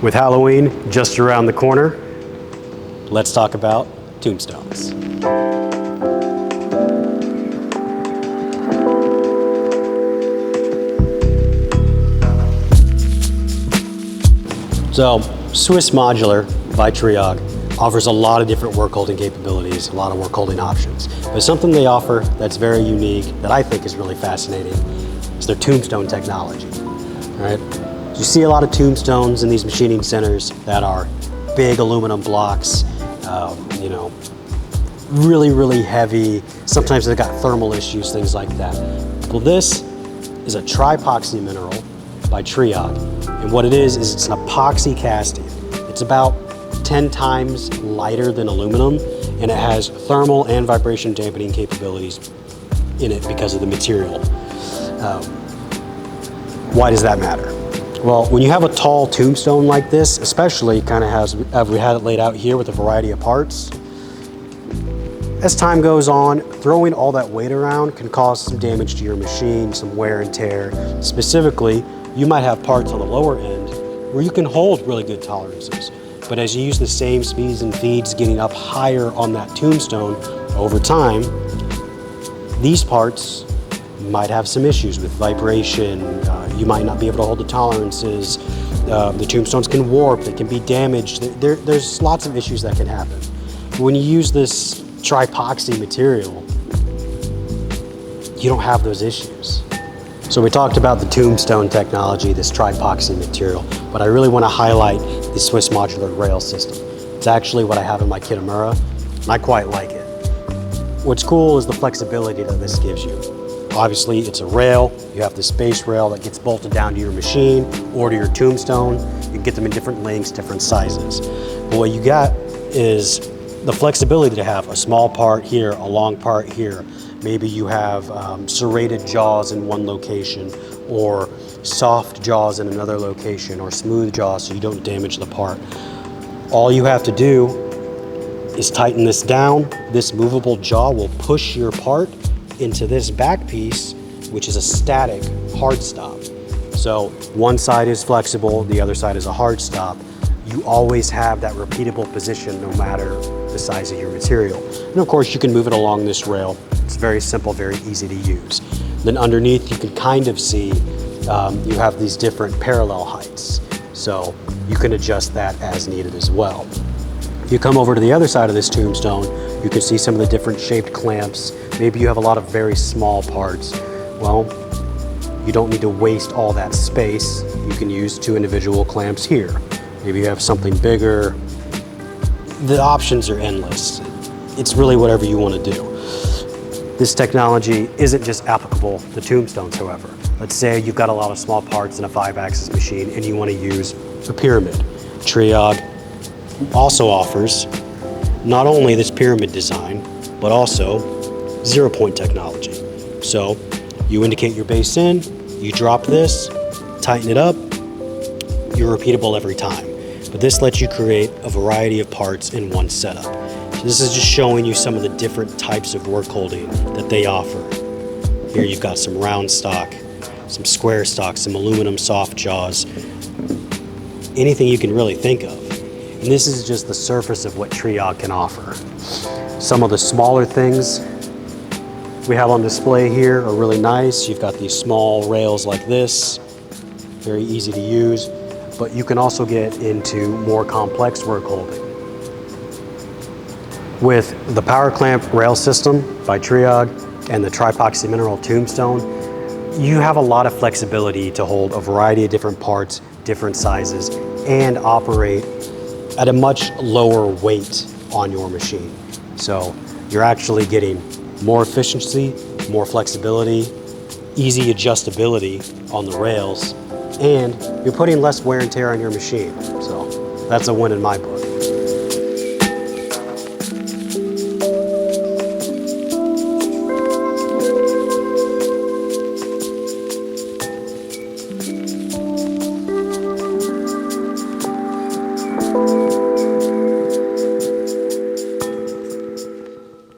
With Halloween just around the corner, let's talk about tombstones. So, Swiss Modular by Triag offers a lot of different work holding capabilities, a lot of work holding options. But something they offer that's very unique, that I think is really fascinating, is their tombstone technology. All right? You see a lot of tombstones in these machining centers that are big aluminum blocks, really heavy. Sometimes they've got thermal issues, things like that. Well, this is a tripoxy mineral by Triag. And what it is it's an epoxy casting. It's about 10 times lighter than aluminum, and it has thermal and vibration dampening capabilities in it because of the material. Why does that matter? Well, when you have a tall tombstone like this, especially kind of as we had it laid out here with a variety of parts, as time goes on, throwing all that weight around can cause some damage to your machine, some wear and tear. Specifically, you might have parts on the lower end where you can hold really good tolerances. But as you use the same speeds and feeds getting up higher on that tombstone over time, these parts might have some issues with vibration. You might not be able to hold the tolerances. The tombstones can warp, they can be damaged. There's lots of issues that can happen. When you use this tripoxy material, you don't have those issues. So we talked about the tombstone technology, this tripoxy material, but I really want to highlight the Swiss Modular rail system. It's actually what I have in my Kitamura, and I quite like it. What's cool is the flexibility that this gives you. Obviously, it's a rail. You have this base rail that gets bolted down to your machine or to your tombstone. You can get them in different lengths, different sizes. But what you got is the flexibility to have a small part here, a long part here. Maybe you have serrated jaws in one location, or soft jaws in another location, or smooth jaws so you don't damage the part. All you have to do is tighten this down. This movable jaw will push your part into this back piece, which is a static hard stop. So one side is flexible, the other side is a hard stop. You always have that repeatable position no matter the size of your material. And of course you can move it along this rail. It's very simple, very easy to use. Then underneath you can kind of see you have these different parallel heights. So you can adjust that as needed as well. If you come over to the other side of this tombstone, you can see some of the different shaped clamps. Maybe you have a lot of very small parts. Well, you don't need to waste all that space. You can use 2 individual clamps here. Maybe you have something bigger. The options are endless. It's really whatever you want to do. This technology isn't just applicable to tombstones, however. Let's say you've got a lot of small parts in a 5-axis machine and you want to use a pyramid. Triag also offers not only this pyramid design, but also 0-point technology. So you indicate your base in, you drop this, tighten it up, you're repeatable every time. But this lets you create a variety of parts in one setup. So this is just showing you some of the different types of work holding that they offer. Here you've got some round stock, some square stock, some aluminum soft jaws, anything you can really think of. And this is just the surface of what Triag can offer. Some of the smaller things we have on display here are really nice. You've got these small rails like this, very easy to use, but you can also get into more complex work holding. With the power clamp rail system by Triag and the tripoxy mineral tombstone, you have a lot of flexibility to hold a variety of different parts, different sizes, and operate at a much lower weight on your machine. So you're actually getting more efficiency, more flexibility, easy adjustability on the rails, and you're putting less wear and tear on your machine. So that's a win in my book.